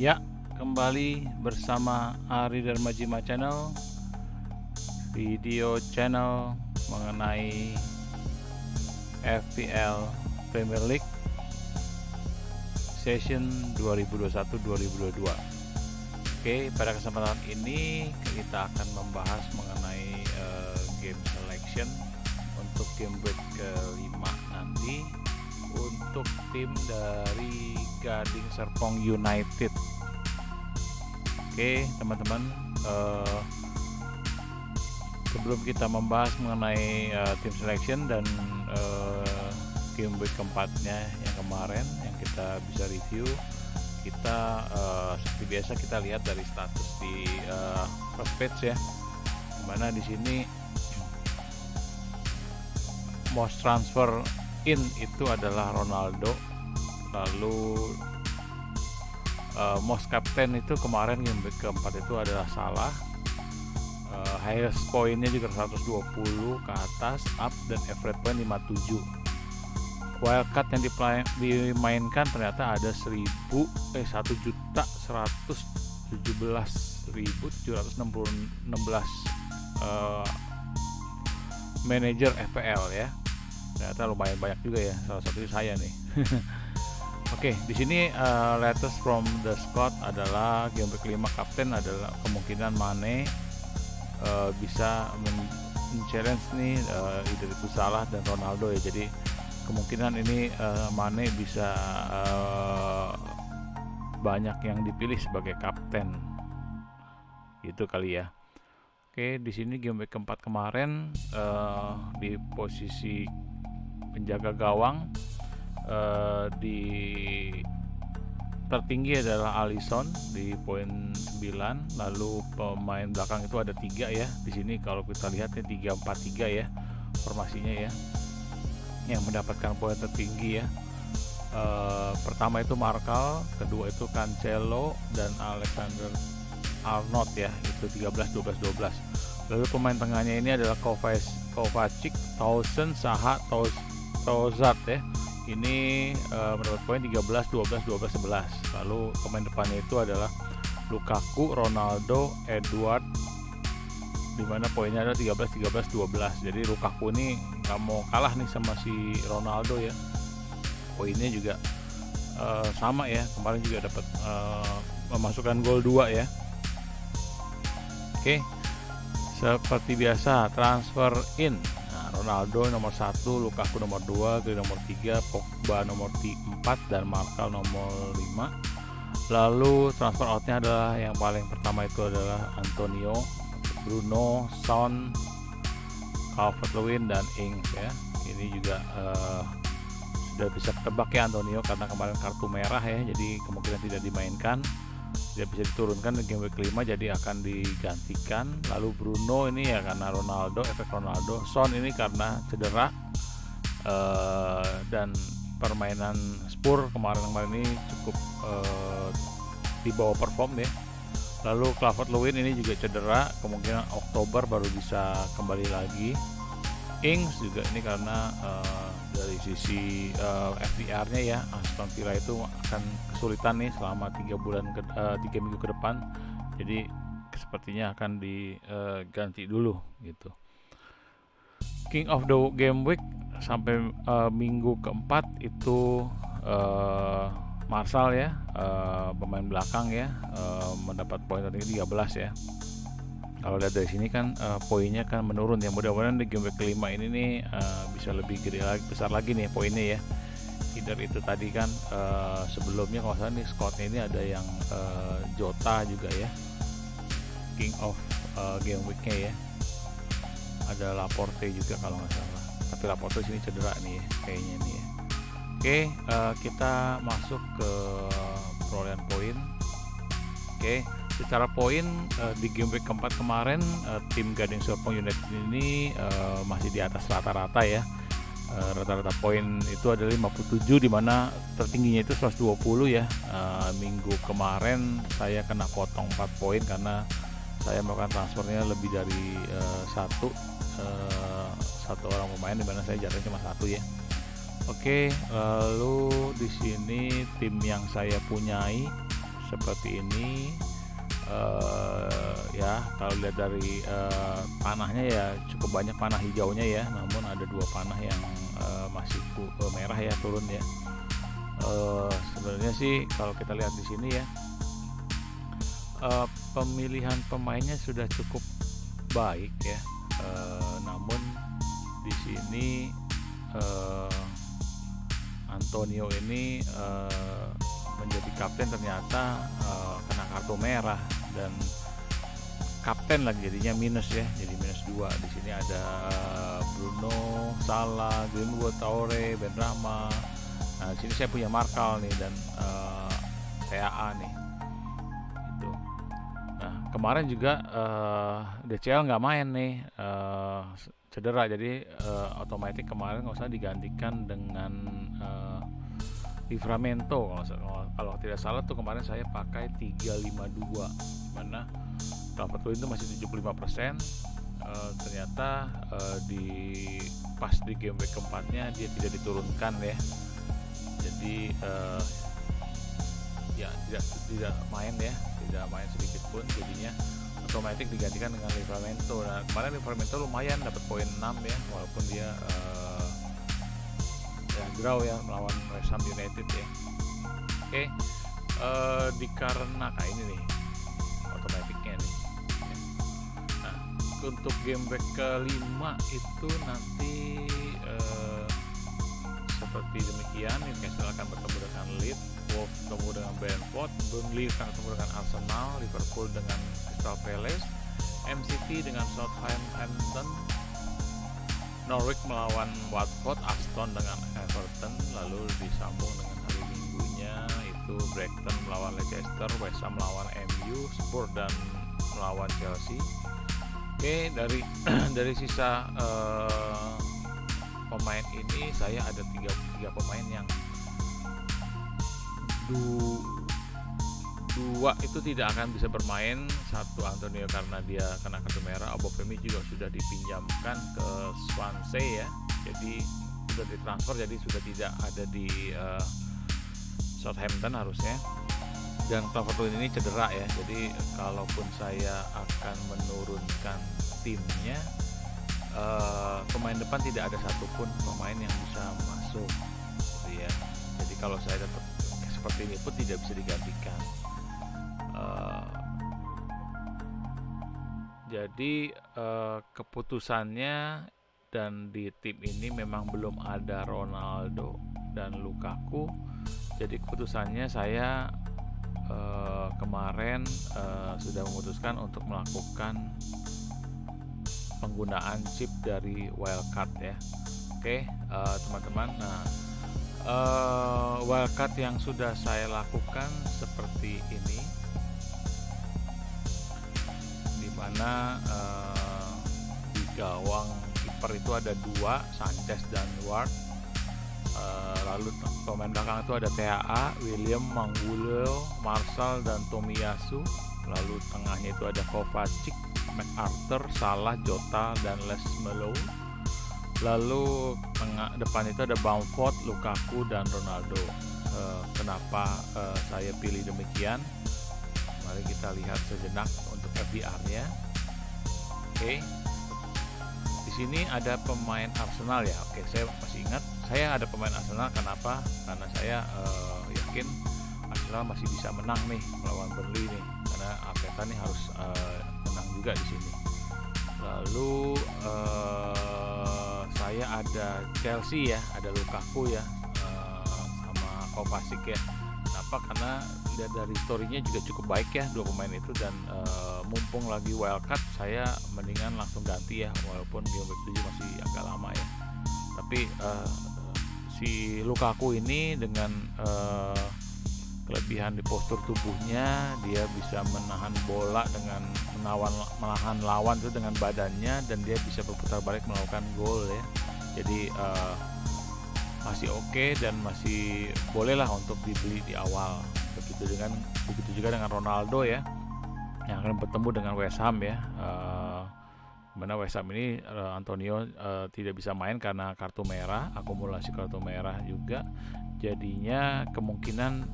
Ya, kembali bersama Ari Darmajima Channel, video channel mengenai FPL Premier League Session 2021-2022. Oke, pada kesempatan ini kita akan membahas mengenai game selection untuk game week ke-5 nanti untuk tim dari Gading Serpong United. Oke teman-teman, sebelum kita membahas mengenai tim selection dan game week keempatnya yang kemarin yang kita bisa review, kita seperti biasa kita lihat dari status di first page ya, dimana di sini most transfer in itu adalah Ronaldo, lalu most captain itu kemarin game week keempat itu adalah Salah, highest poinnya juga 120 ke atas up, dan average point 57. Wildcard yang dimainkan ternyata ada 1.117.716 manager FPL ya. Ternyata lumayan banyak juga ya, salah satunya saya nih. Oke, di sini latest from the squad adalah game week 5 kapten adalah kemungkinan Mane bisa men-challenge nih either itu Salah dan Ronaldo ya. Jadi kemungkinan ini Mane bisa banyak yang dipilih sebagai kapten. Gitu kali ya. Oke, di sini game week keempat kemarin di posisi penjaga gawang di tertinggi adalah Alisson di poin 9, lalu pemain belakang itu ada 3 ya. Di sini kalau kita lihat ya 3-4-3 ya formasinya ya, yang mendapatkan poin tertinggi ya. Pertama itu Markal, kedua itu Cancelo dan Alexander Arnold ya, itu 13-12-12. Lalu pemain tengahnya ini adalah Kovacic, Townsend, Zaha, Trossard ya. Ini mendapat poin 13-12-12-11. Lalu pemain depannya itu adalah Lukaku, Ronaldo, Edward, dimana poinnya ada 13-13-12. Jadi Lukaku ini nggak mau kalah nih sama si Ronaldo ya. Poinnya juga sama ya, kemarin juga dapat memasukkan gol 2 ya. Oke, seperti biasa transfer in. Ronaldo nomor 1, Lukaku nomor 2, Griezmann nomor 3, Pogba nomor 4, dan Martial nomor 5. Lalu transfer outnya adalah yang paling pertama itu adalah Antonio, Bruno, Son, Calvert-Lewin, dan Ings ya. Ini juga sudah bisa ketebak ya Antonio karena kemarin kartu merah ya, jadi kemungkinan tidak dimainkan. Dia bisa diturunkan di game week 5 jadi akan digantikan. Lalu Bruno ini ya karena Ronaldo, efek Ronaldo. Son ini karena cedera, dan permainan Spurs kemarin ini cukup di bawah perform ya. Lalu Calvert-Lewin ini juga cedera, kemungkinan Oktober baru bisa kembali lagi. Ings juga ini karena dari sisi FPR-nya ya, Aston Villa itu akan kesulitan nih selama 3 minggu ke depan. Jadi sepertinya akan diganti dulu gitu. King of the Game Week sampai minggu keempat itu Martial ya, pemain belakang ya, mendapat poin tertinggi 13 ya. Kalau lihat dari sini kan poinnya kan menurun ya. Mudah-mudahan di game week kelima ini nih bisa lebih gede lagi, besar lagi nih poinnya ya. Either itu tadi kan sebelumnya kalau salah nih squadnya ini ada yang Jota juga ya, King of game weeknya ya. Ada Laporte juga kalau nggak salah. Tapi Laporte sini cedera nih ya, kayaknya nih ya. Oke, kita masuk ke perolehan poin. Oke. Secara poin di game week keempat kemarin tim Gading Serpong United ini masih di atas rata-rata ya. Rata-rata poin itu adalah 57, dimana tertingginya itu 120 ya. Minggu kemarin saya kena potong 4 poin karena saya melakukan transfernya lebih dari satu orang pemain, dimana saya jatuhnya cuma 1 ya. Oke, lalu di sini tim yang saya punyai seperti ini. Ya kalau lihat dari panahnya ya cukup banyak panah hijaunya ya, namun ada 2 panah yang masih merah ya turun ya. Sebenarnya sih kalau kita lihat di sini ya, pemilihan pemainnya sudah cukup baik ya, namun di sini Antonio ini menjadi kapten ternyata kena kartu merah, dan kapten lagi jadinya minus ya, jadi -2. Di sini ada Bruno, Salah, Greenwood, Traore, Benrahma. Nah, di sini saya punya Markal nih dan TAA nih. Itu. Nah, kemarin juga DCL nggak main nih, cedera, jadi otomatis kemarin nggak usah digantikan dengan Livramento. Kalau tidak salah tuh kemarin saya pakai 352, mana Calvert-Lewin itu masih 75%. Ternyata pas di game week keempatnya dia tidak diturunkan ya, jadi ya tidak main ya, tidak main sedikit pun, jadinya otomatis digantikan dengan Livramento. Nah, kemarin Livramento lumayan dapat poin 6 ya, walaupun dia draw ya melawan West Ham United ya. Oke, dikarenakan ini nih otomatiknya nih. Nah, untuk game week kelima itu nanti seperti demikian. Newcastle akan bertemu dengan Leeds, Wolves bertemu dengan Brentford, Burnley akan bertemu dengan Arsenal, Liverpool dengan Crystal Palace, MCT dengan Southampton, Norwich melawan Watford, Aston dengan Everton, lalu disambung dengan hari Minggunya itu Brighton melawan Leicester, West Ham melawan MU, Spurs dan melawan Chelsea. Oke, dari sisa pemain ini saya ada tiga pemain yang dua itu tidak akan bisa bermain. Satu Antonio karena dia kena kartu merah, Obafemi juga sudah dipinjamkan ke Swansea ya, jadi sudah ditransfer, jadi sudah tidak ada di Southampton harusnya. Dan Calvert-Lewin ini cedera ya, jadi kalaupun saya akan menurunkan timnya, pemain depan tidak ada satupun pemain yang bisa masuk gitu ya. Jadi kalau saya tetap seperti ini pun tidak bisa digantikan. Jadi keputusannya, dan di tim ini memang belum ada Ronaldo dan Lukaku, jadi keputusannya saya kemarin sudah memutuskan untuk melakukan penggunaan chip dari wildcard ya. Oke, teman-teman. Nah, wildcard yang sudah saya lakukan seperti ini, dimana di gawang kiper itu ada 2, Sanchez dan Ward. Lalu pemain belakang itu ada TAA, William, Mangulo, Martial dan Tomiyasu. Lalu tengahnya itu ada Kovacic, MacArthur, Salah, Jota dan Les Melo. Lalu depan itu ada Bamford, Lukaku dan Ronaldo. Kenapa saya pilih demikian? Mari kita lihat sejenak untuk FDR-nya. Oke. Di sini ada pemain Arsenal ya. Oke, saya masih ingat. Saya ada pemain Arsenal. Kenapa? Karena saya yakin Arsenal masih bisa menang nih melawan Burnley nih. Karena Arteta nih harus menang juga di sini. Lalu saya ada Chelsea ya, ada Lukaku ya, sama Kovacic ya. Kenapa? Karena lihat dari story-nya juga cukup baik ya dua pemain itu, dan mumpung lagi wildcard saya mendingan langsung ganti ya, walaupun game week 7 masih agak lama ya. Tapi si Lukaku ini dengan kelebihan di postur tubuhnya, dia bisa menahan bola dengan menahan lawan itu dengan badannya, dan dia bisa berputar balik melakukan gol ya. Jadi masih oke dan masih bolehlah untuk dibeli di awal. Begitu juga dengan Ronaldo ya, yang akan bertemu dengan West Ham ya. Mana West Ham ini Antonio tidak bisa main karena kartu merah, akumulasi kartu merah juga. Jadinya kemungkinan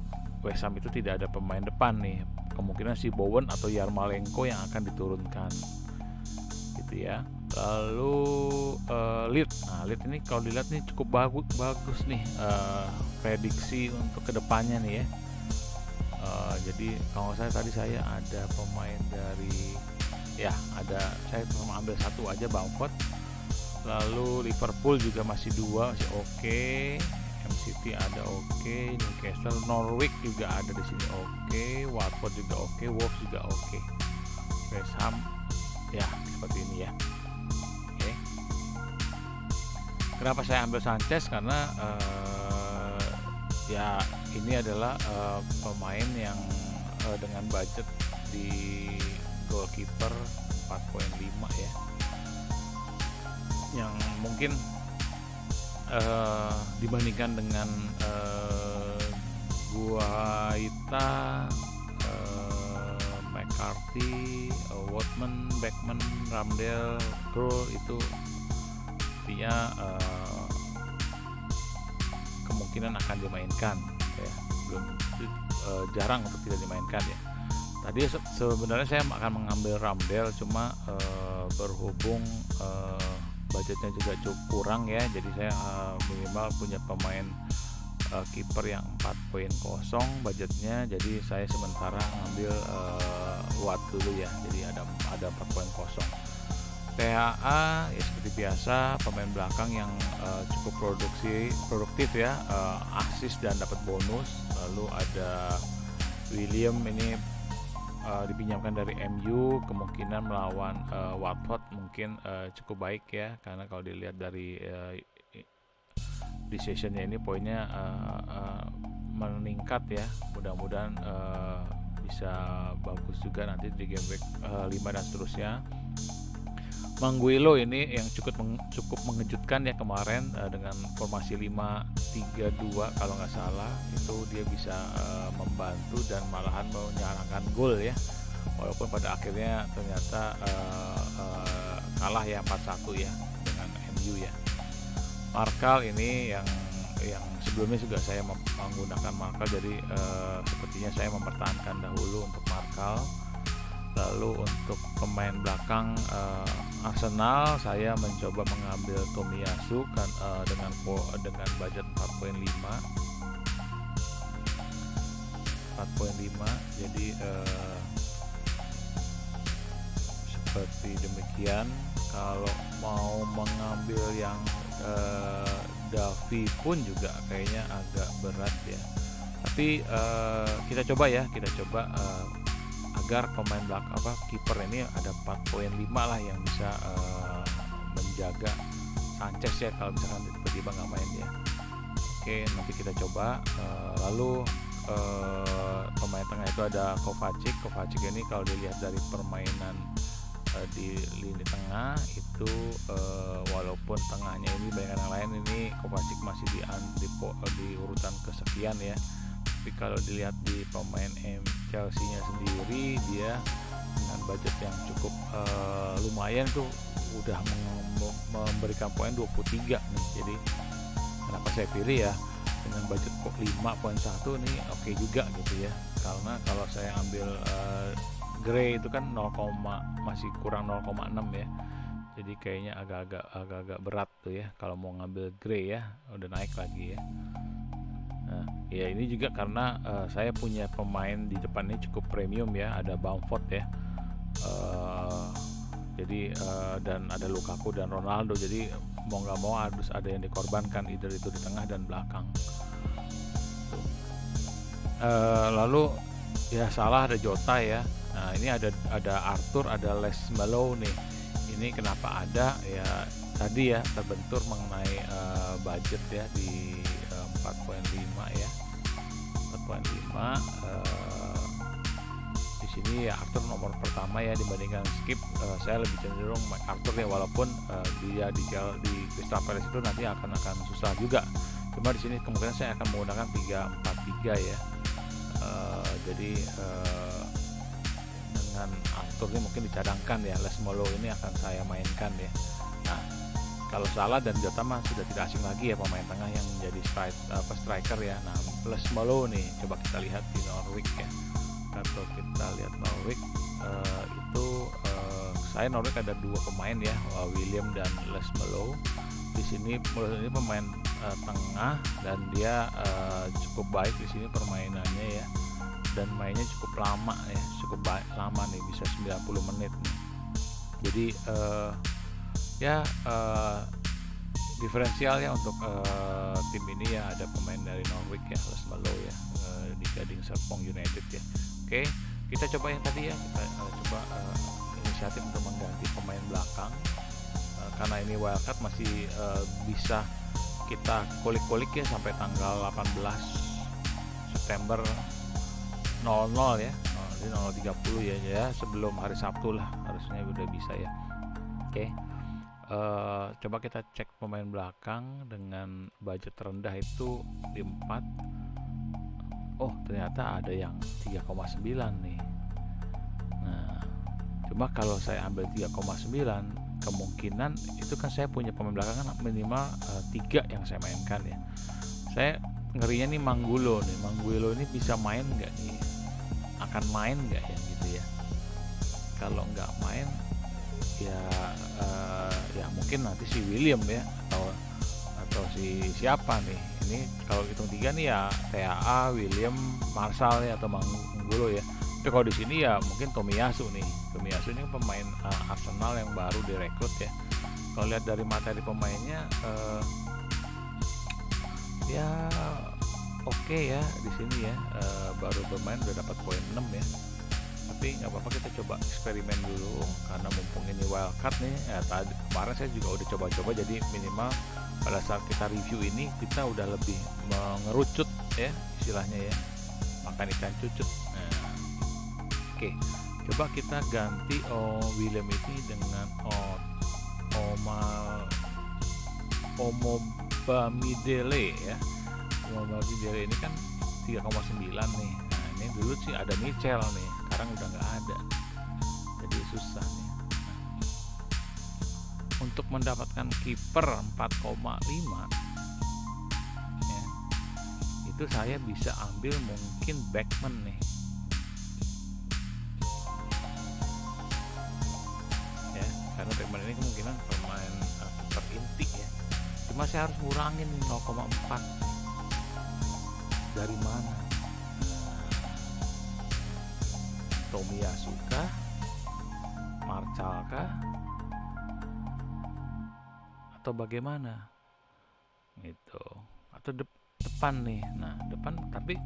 West Ham itu tidak ada pemain depan nih, kemungkinan si Bowen atau Yarmolenko yang akan diturunkan gitu ya. Lalu Leeds. Nah, Leeds ini kalau dilihat nih cukup bagus nih prediksi untuk kedepannya nih ya. Jadi kalau tadi saya ada pemain dari saya cuma ambil satu aja, Bamford. Lalu Liverpool juga masih 2, masih oke. MCT ada oke. Newcastle, Norwich juga ada di sini oke. Watford juga oke. Wolves juga oke. West Ham ya seperti ini ya. Oke. Kenapa saya ambil Sanchez? Karena ya ini adalah pemain yang dengan budget di goalkeeper 4.5 ya, yang mungkin dibandingkan dengan Guaita, McCarthy, Woodman, Beckman, Ramsdale, Krul itu artinya kemungkinan akan dimainkan ya, belum jarang untuk tidak dimainkan ya. Tadi sebenarnya saya akan mengambil Ramsdale, cuma berhubung budgetnya juga cukup kurang ya, jadi saya minimal punya pemain kiper yang 4.0 budgetnya, jadi saya sementara ngambil Watt dulu ya, jadi ada 4.0. THA ya seperti biasa, pemain belakang yang cukup produktif ya, assist dan dapat bonus. Lalu ada William, ini dipinjamkan dari MU, kemungkinan melawan Watford mungkin cukup baik ya, karena kalau dilihat dari di sessionnya ini poinnya meningkat ya, mudah-mudahan bisa bagus juga nanti di game week 5 dan seterusnya. Manguilo ini yang cukup mengejutkan ya kemarin dengan formasi 5-3-2 kalau nggak salah, itu dia bisa membantu dan malahan menyarankan gol ya, walaupun pada akhirnya ternyata kalah ya 4-1 ya dengan MU ya. Markal ini yang sebelumnya juga saya menggunakan Markal, jadi sepertinya saya mempertahankan dahulu untuk Markal. Lalu untuk pemain belakang Arsenal, saya mencoba mengambil Tomiyasu kan dengan budget 4.5. Jadi seperti demikian. Kalau mau mengambil yang Davi pun juga kayaknya agak berat ya. Tapi kita coba agar pemain belakang kiper ini ada 4.5 lah yang bisa menjaga Sanchez ya, kalau misalkan tiba-tiba nggak main ya. Oke, nanti kita coba. Lalu pemain tengah itu ada Kovacic ini kalau dilihat dari permainan di lini tengah itu walaupun tengahnya ini banyak yang lain, ini Kovacic masih di urutan kesekian ya. Tapi kalau dilihat di pemain Chelsea-nya sendiri, dia dengan budget yang cukup lumayan tuh udah memberikan poin 23 nih. Jadi kenapa saya pilih ya, dengan budget 5.1 nih oke juga gitu ya. Karena kalau saya ambil Gray itu kan masih kurang 0,6 ya. Jadi kayaknya agak berat tuh ya kalau mau ngambil Gray ya, udah naik lagi ya. Nah, ya ini juga karena saya punya pemain di depan ini cukup premium ya, ada Bamford ya, jadi dan ada Lukaku dan Ronaldo, jadi mau nggak mau harus ada yang dikorbankan, either itu di tengah dan belakang. Lalu ya salah ada Jota ya. Nah ini ada Arthur, ada Les Malo nih. Ini kenapa ada ya, tadi ya terbentur mengenai budget ya di 4.5 ya, 4.5. Di sini ya Arthur nomor pertama ya dibandingkan Skip. Saya lebih cenderung Arthur ya, walaupun dia di Crystal Palace itu nanti akan susah juga. Cuma di sini kemungkinan saya akan menggunakan 3-4-3 ya. Jadi dengan Arthur ini mungkin dicadangkan ya, Les Malo ini akan saya mainkan ya. Nah Kalau Salah dan Jota mah sudah tidak asing lagi ya, pemain tengah yang menjadi striker ya. Nah, Les Malo nih, coba kita lihat di Norwich ya. Kalau kita lihat Norwich itu saya Norwich ada 2 pemain ya, William dan Les Malo. Di sini ini pemain tengah dan dia cukup baik di sini permainannya ya. Dan mainnya cukup lama ya, cukup lama nih, bisa 90 menit nih. Jadi diferensial ya untuk tim ini ya, ada pemain dari Norwich ya, Les Malo ya, di Gading Serpong United ya. Oke, kita coba yang tadi ya, kita coba inisiatif untuk mengganti pemain belakang karena ini wildcard masih bisa kita kulik-kulik ya sampai tanggal 18 September 00 ya, jadi 00.30 ya, sebelum hari Sabtu lah harusnya udah bisa ya. Oke. Coba kita cek pemain belakang dengan budget rendah itu di 4. Oh, ternyata ada yang 3,9 nih. Nah, cuma kalau saya ambil 3,9, kemungkinan itu kan saya punya pemain belakang kan minimal 3 yang saya mainkan ya. Saya ngerinya nih Manggulo ini bisa main nggak nih? Akan main nggak ya gitu ya? Kalau nggak main ya mungkin nanti si William ya atau si siapa nih, ini kalau hitung 3 nih ya TAA, William, Marshall ya, atau Manggulo ya. Tapi kalau di sini ya mungkin Tomiyasu ini pemain Arsenal yang baru direkrut ya. Kalau lihat dari materi pemainnya ya oke ya di sini ya, baru bermain udah dapat poin 6 ya. Tapi nggak apa-apa, kita coba eksperimen dulu karena mumpung ini wildcard nih ya. Kemarin saya juga udah coba-coba, jadi minimal pada saat kita review ini kita udah lebih mengerucut ya istilahnya ya, makan ikan cucut. Nah, oke, coba kita ganti William ini dengan Omobamidele ya. Omobamidele ini kan 3,9 nih. Nah, ini dulu sih ada Mitchell nih, sekarang udah nggak ada, jadi susah nih. Untuk mendapatkan kiper 4,5 ya, itu saya bisa ambil mungkin Backman nih ya, karena Backman ini kemungkinan pemain kiper inti ya. Cuma saya harus ngurangin 0,4 dari mana? Tomiyasu kah, Marshall kah, atau bagaimana gitu, atau depan nih. Nah, depan tapi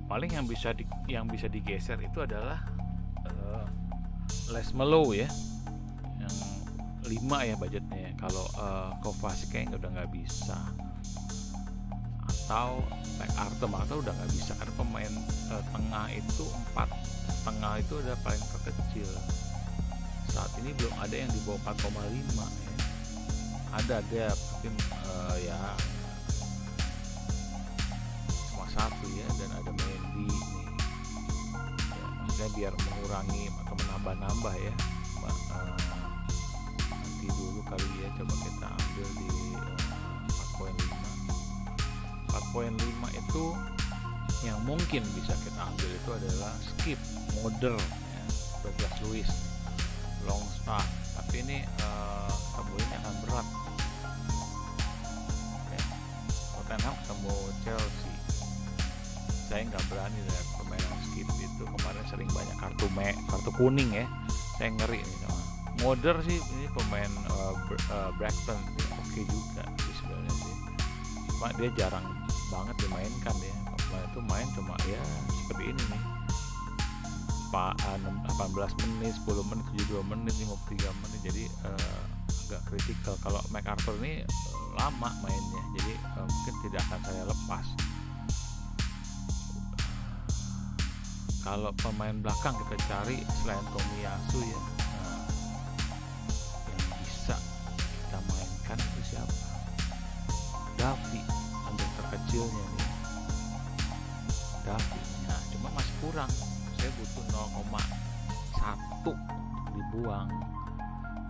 paling yang bisa digeser itu adalah Les Malo ya, yang 5 ya budgetnya. Kalau Kovacic kayaknya udah nggak bisa, atau McArthur udah nggak bisa karena pemain tengah itu 4 tengah itu udah paling terkecil saat ini, belum ada yang di bawah 4,5 ya. Ada mungkin ya cuma 1 ya, dan ada Mendy nih ya, maksudnya biar mengurangi atau menambah ya. Nanti dulu kali ya, coba kita ambil di 4,5 itu yang mungkin bisa kita ambil itu adalah Skip, Modern ya, Douglas Luiz, Longstaff. Tapi ini temuin akan berat ya. Tottenham ketemu Chelsea, saya nggak berani lihat permainan Skip itu, kemarin sering banyak kartu kuning ya, saya ngeri nih sama Modern sih. Ini pemain Brighton oke juga sih sebenarnya sih, cuma dia jarang banget dimainkan ya. Kemarin itu main cuma ya seperti ini nih, 18 menit, 10 menit, 72 menit, 53 menit, jadi agak kritikal. Kalau MacArthur ini lama mainnya, jadi mungkin tidak akan saya lepas. Kalau pemain belakang kita cari selain Tomiyasu ya, yang bisa kita mainkan itu siapa? Davi, yang terkecilnya nih, Davi. Nah, cuma masih kurang, saya butuh 0,1 dibuang.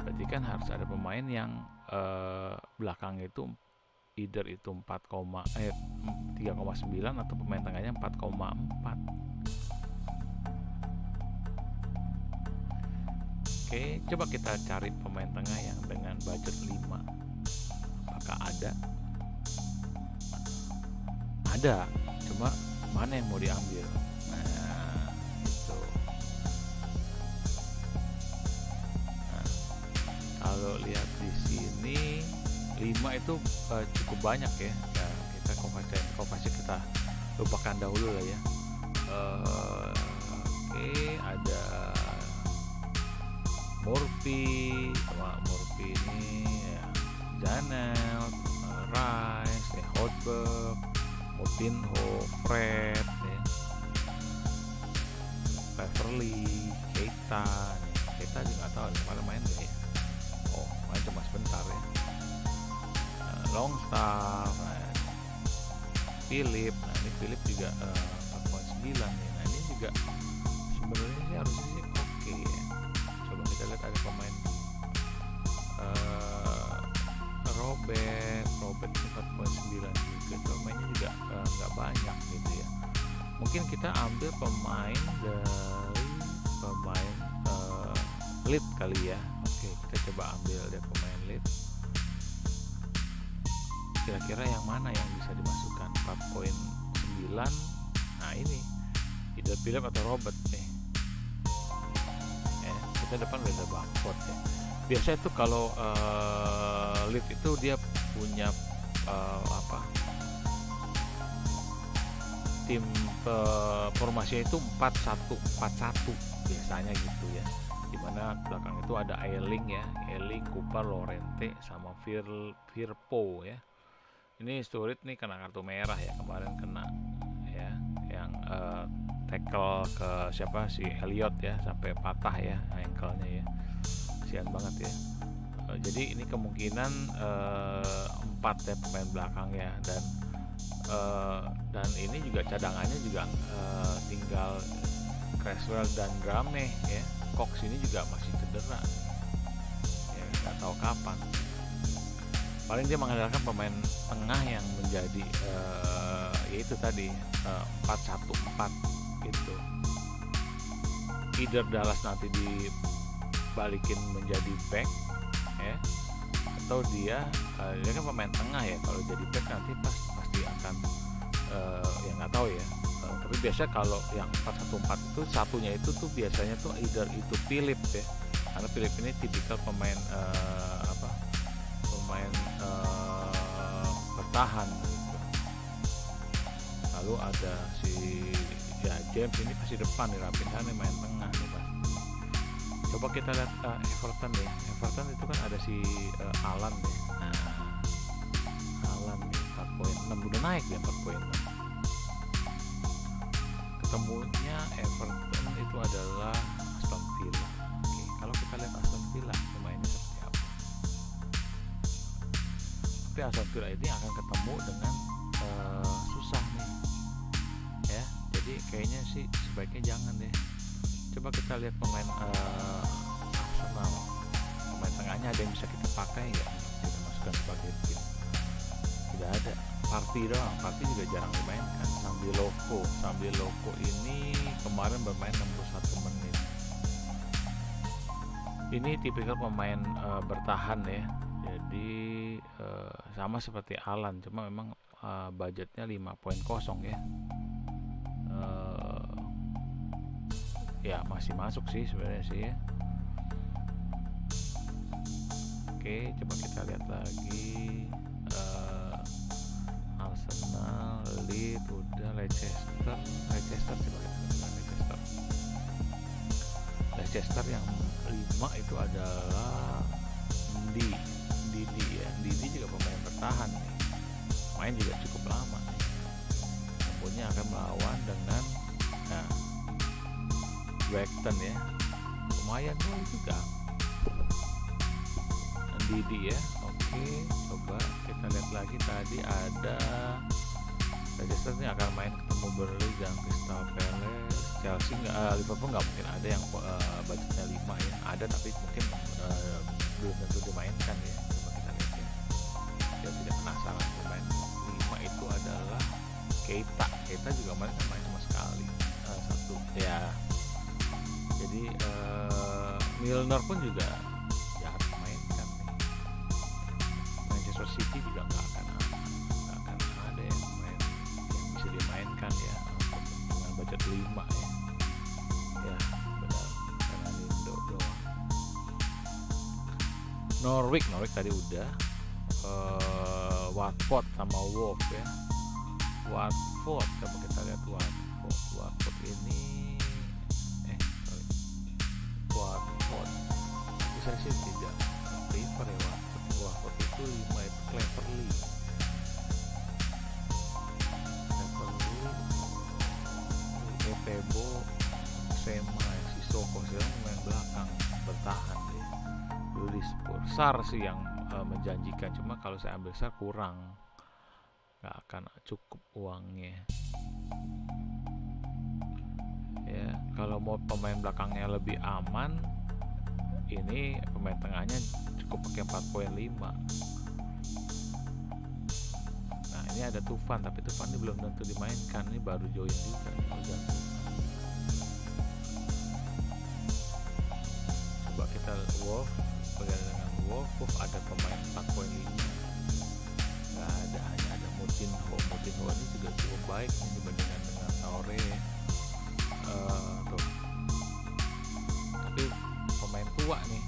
Berarti kan harus ada pemain yang belakangnya itu either itu 3,9 atau pemain tengahnya 4,4. Oke, coba kita cari pemain tengah yang dengan budget 5. Apakah ada? Ada, cuma mana yang mau diambil? Nah, itu. Nah, kalau lihat di sini 5 itu cukup banyak ya. Ya kita Kovacic kita lupakan dahulu lah ya. Oke, ada Murphy ini ya, Janel, Rice, Hotberg, Coutinho, Fred, ya, Beverly, Keita juga nggak tahu kemarin main nggak ya? Oh, main cuma sebentar ya. Longstaff, Philip, ini Philip juga 4,9 nih. Nah ini juga sebenarnya sih harusnya sih oke ya. Coba kita lihat ada pemain Robert 4,9 juga, pemainnya juga nggak banyak gitu ya. Mungkin kita ambil pemain dari pemain lead kali ya. Oke, kita coba ambil dari pemain lead. Kira-kira yang mana yang bisa dimasukkan 4,9. Nah ini either Philip atau Robert nih. Kita depan udah ada Bamford ya. Biasanya tuh kalau lead itu dia punya tim formasinya itu 4-1-4-1 biasanya gitu ya. Dimana belakang itu ada Ayling ya, Cooper, Llorente sama Firpo ya. Ini Sturridge nih kena kartu merah ya, kemarin kena ya, yang tackle ke siapa si Elliot ya, sampai patah ya ankle-nya ya, kasihan banget ya. Jadi ini kemungkinan 4 ya pemain belakang ya, dan ini juga cadangannya juga tinggal Creswell dan Grame ya. Cox ini juga masih cedera ya, nggak tahu kapan. Paling dia mengandalkan pemain tengah yang menjadi yaitu tadi 4-1-4 gitu. Either Dallas nanti dibalikin menjadi back ya, atau dia kan pemain tengah ya, kalau jadi back nanti pasti akan ya nggak tahu ya. Tapi biasa kalau yang 4-1-4 itu satunya itu tuh biasanya tuh either itu Philip ya, karena Philip ini tipikal pemain pemain bertahan gitu. Lalu ada si ya James ini pasti depan nih, Rapinha nih main tengah nih pasti. Coba kita lihat Everton ya. Everton itu kan ada si Alan ya. Nah, Alan nih 4,6 udah naik ya 4,6. Ketemunya Everton itu adalah Aston Villa. Oke, kalau kita lihat Aston Villa pemainnya seperti apa. Tapi Aston Villa ini akan ketemu dengan susah nih ya, jadi kayaknya sih sebaiknya jangan deh. Coba kita lihat pemain Arsenal, pemain tengahnya ada yang bisa kita pakai nggak, kita masukkan sebagai tim? Tidak ada. Partey doang, Partey juga jarang dimainkan. Sambil Loko ini kemarin bermain 61 menit. Ini tipikal pemain bertahan ya, jadi sama seperti Alan, cuma memang budgetnya 5,0 ya. Ya masih masuk sih sebenarnya sih ya. Oke, coba kita lihat lagi. Arsenal, Leeds, udah Leicester coba kita lihat Leicester yang 5 itu adalah Didi ya. Didi juga pemain bertahan nih, main juga cukup lama nih. Kemudian akan melawan dengan Brighton ya, lumayan juga Didi ya. Oke, coba kita lihat lagi, tadi ada Leicester ini akan main ketemu Burnley dan Crystal Palace, Chelsea Liverpool nggak mungkin ada yang budgetnya 5 ya, ada tapi mungkin belum tentu dimainkan ya. Coba kita lihat ya, biar tidak penasaran. Pemain 5 itu adalah Keita juga main cuma sekali, satu ya. Jadi Milner pun juga jarang mainkan nih. Manchester City juga nggak akan ada yang bisa dimainkan ya dengan budget 5 ya. Ya benar, karena Lindo doang. Norwich tadi udah. Watford sama Wolves ya. Watford, coba kita lihat Watford ini Watford bisa sih tidak prefer ya. Watford itu 5 itu Cleverley, Etebo, Sema, Sissoko sekarang main belakang bertahan deh. Dulu Sar sih yang menjanjikan, cuma kalau saya ambil Sar kurang, nggak akan cukup uangnya ya. Kalau mau pemain belakangnya lebih aman, ini pemain tengahnya cukup pakai 4.5. Nah ini ada Tufan, tapi Tufan ini belum tentu dimainkan, ini baru join juga. Coba kita Wolf, bagaimana dengan Wolf ada pemain 4.5, nggak ada, hanya ada Moutinho ini juga cukup baik nih dibandingkan dengan Traore ya. Tuh. Tapi pemain tua nih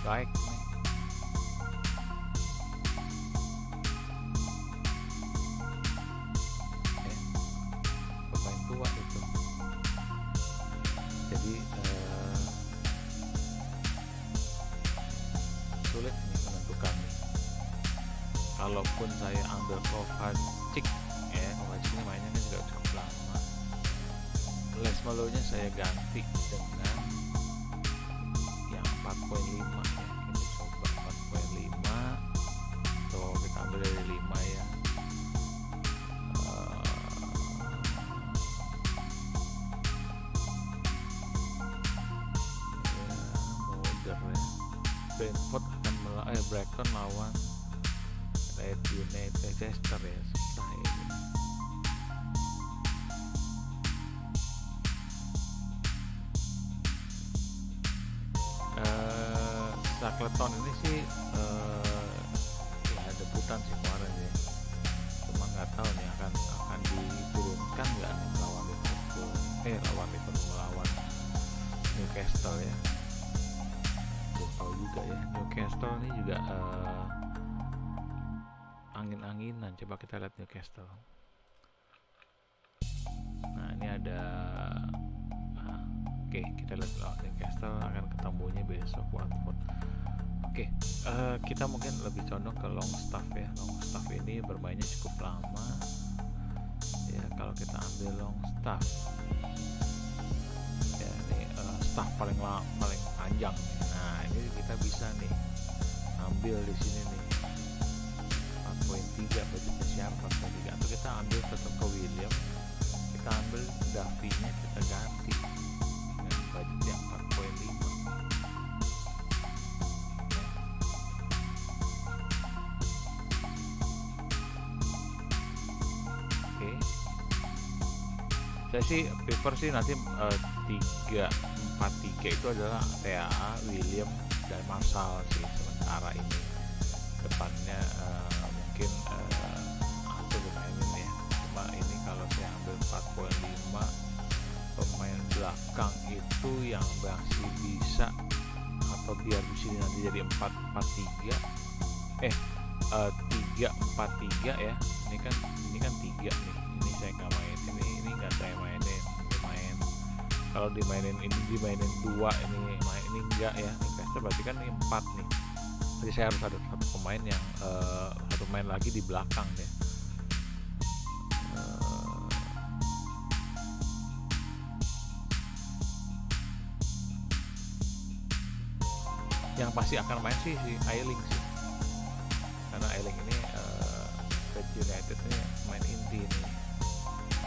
baik nih. Pemain tua itu. Jadi sulit nih menentukan nih. Kalaupun saya ambil Kovacic ya, Kovacic ini mainnya kan juga cukup lama. Les Malo-nya saya ganti dengan yang 4.5 ya. Kita coba 4.5. Tuh kita ambil dari 5 ya. Mudah ya. Brentford akan Brighton lawan United, Leicester ya, susah ini. Shackleton ini sih ya debutan sih kemarin ya, cuma nggak tahu nih akan diturunkan nggak nih melawan Liverpool, melawan Newcastle ya. Belum tahu juga ya, Newcastle ini juga angin-anginan. Coba kita lihat Newcastle. Nah ini ada oke, kita lihat Newcastle akan ketemunya besok Watford. Oke, kita mungkin lebih condong ke Longstaff ya. Longstaff ini bermainnya cukup lama ya. Kalau kita ambil Longstaff ya, ini staff paling panjang. Nah ini kita bisa nih ambil di sini nih 4.3 budgetnya siapa, 4.3, atau kita ambil tetap ke William, kita ambil Davinya, kita ganti dengan budget yang 4.5. Oke, saya sih prefer sih nanti 3-4-3 itu adalah TAA, William dan Marshall sih sementara ini. Depannya mungkin aku dimainin ya. Cuma ini kalau saya ambil 4.5, pemain belakang itu yang masih bisa, atau biar di sini nanti jadi 4-4-3 3-4-3 ya. Ini kan 3 nih. Ini saya nggak main, ini nggak saya mainin. Kalau dimainin 2, ini enggak ya. Investor berarti kan ini 4 nih. Jadi saya harus ada satu pemain yang satu pemain lagi di belakang deh. Yang pasti akan main sih si Ayling sih, karena Ayling ini United ini main inti nih.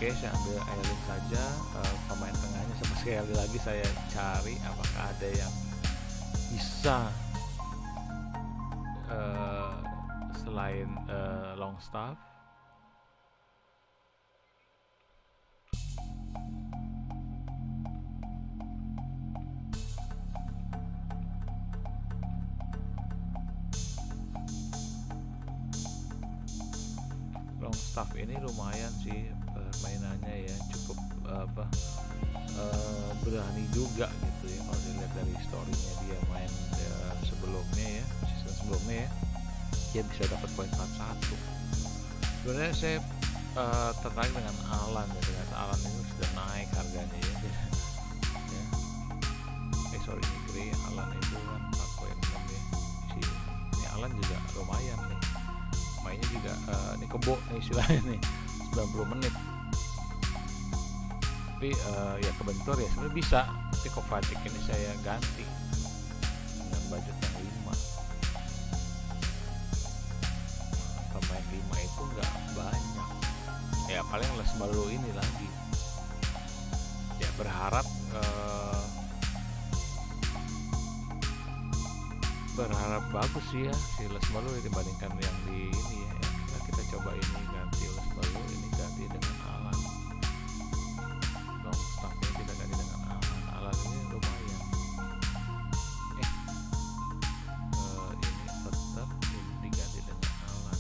Oke, saya ambil Ayling saja. Pemain tengahnya sekali lagi saya cari apakah ada yang bisa selain Longstaff. Longstaff ini lumayan sih permainannya ya, cukup berani juga gitu ya kalau dilihat dari historinya dia main sebelumnya ya, season sebelumnya ya, dia bisa dapat poin 41. Sebenarnya saya tertarik dengan Alan ya, dengan Alan ini sudah naik harganya ya, ya. Sorry ini Gray, Alan itu kan 4.6 ya di sini. Ini Alan juga lumayan nih, mainnya juga ini kebo nih istilahnya nih 90 menit. Tapi ya kebentur ya sebenarnya bisa, tapi Kovacic ini saya ganti dengan budget yang 5. Pemain 5 itu nggak banyak ya, paling Les Malo ini lagi ya, berharap bagus sih ya si Les Malo dibandingkan yang di ini ya. Kita coba ini ganti Les Malo, ini ganti dengan Alan. Longstaffnya kita ganti dengan Alan. Alan ini lumayan. Ini tetap ini diganti dengan Alan.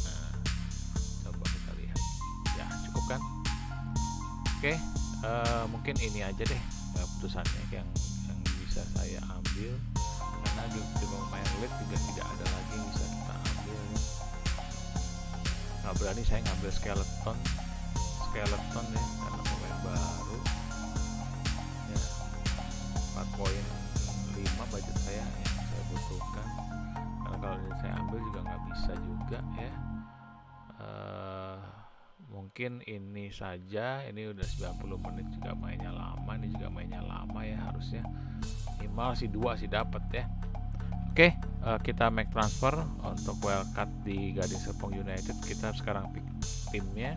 Nah, coba kita lihat. Ya cukup kan? Oke, mungkin ini aja deh putusannya yang bisa saya ambil. Karena di pemain lead juga tidak ada lagi yang bisa kita ambil ya. Nggak berani saya ngambil skeleton ya, karena pemain baru ya. 4.5 budget saya yang saya butuhkan, karena kalau ini saya ambil juga nggak bisa juga ya. Mungkin ini saja, ini udah 90 menit juga mainnya lama, ini juga mainnya lama ya, harusnya minimal sih 2 sih dapat ya. Oke, kita make transfer untuk wildcard di Gading Serpong United. Kita sekarang pick timnya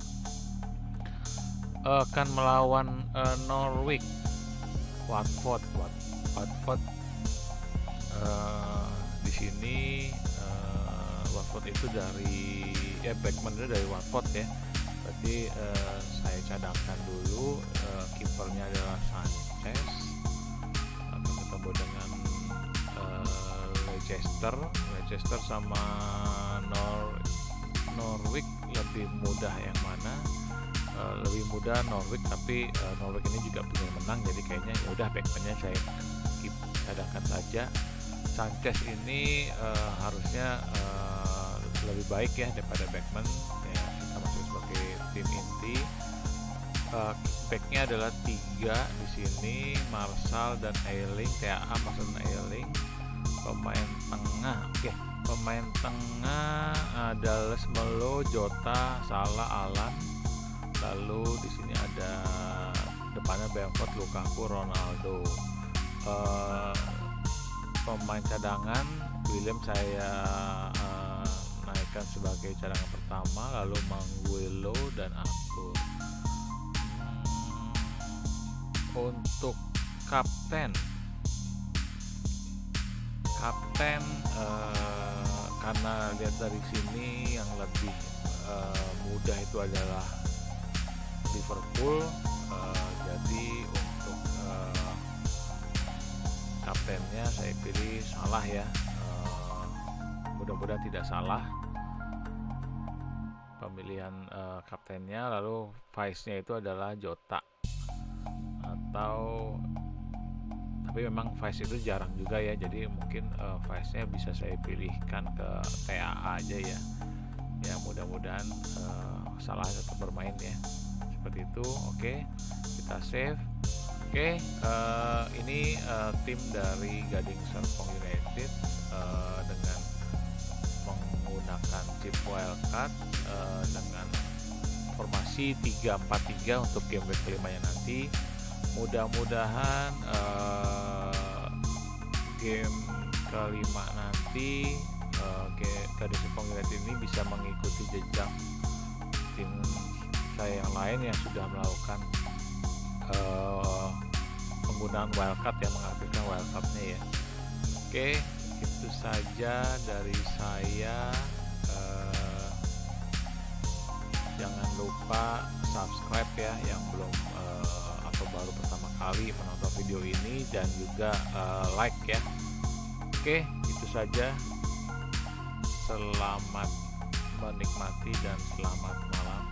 akan melawan Norwich, Watford. Di sini Watford itu dari backman itu dari Watford ya. Berarti saya cadangkan dulu, kipernya adalah Sanchez, akan ketemu dengan Leicester sama Norwich. Lebih mudah yang mana? Lebih mudah Norwich, tapi Norwich ini juga punya menang, jadi kayaknya ya udah backman-nya saya cadangkan saja. Sanchez ini harusnya lebih baik ya daripada backman ya, kita masuk sebagai tim inti. Backnya adalah 3 di sini, Martial dan Ayling, TAA Martial dan Ayling. Pemain tengah ada Les Malo, Jota, Salah, Alan. Lalu di sini ada depannya Bamford, Lukaku, Ronaldo. Pemain cadangan William saya naikkan sebagai cadangan pertama, lalu Manguelo dan Arthur. Untuk kapten karena lihat dari sini yang lebih mudah itu adalah Liverpool, jadi untuk kaptennya saya pilih Salah ya. Mudah-mudahan tidak salah pemilihan kaptennya. Lalu vice-nya itu adalah Jota, tapi memang vice itu jarang juga ya, jadi mungkin vice-nya bisa saya pilihkan ke TAA aja ya. Ya mudah-mudahan Salah tetap bermain ya, seperti itu. Oke, kita save. Oke, ini tim dari Gading Serpong United dengan menggunakan chip wildcard dengan formasi 3-4-3 untuk game week kelimanya nanti. Mudah-mudahan game kelima nanti Gading Serpong United ini bisa mengikuti jejak tim saya yang lain yang sudah melakukan penggunaan wildcard yang mengaktifkan wildcardnya ya. Oke, itu saja dari saya. Jangan lupa subscribe ya yang belum atau baru pertama kali menonton video ini, dan juga like ya. Oke, itu saja. Selamat menikmati dan selamat malam.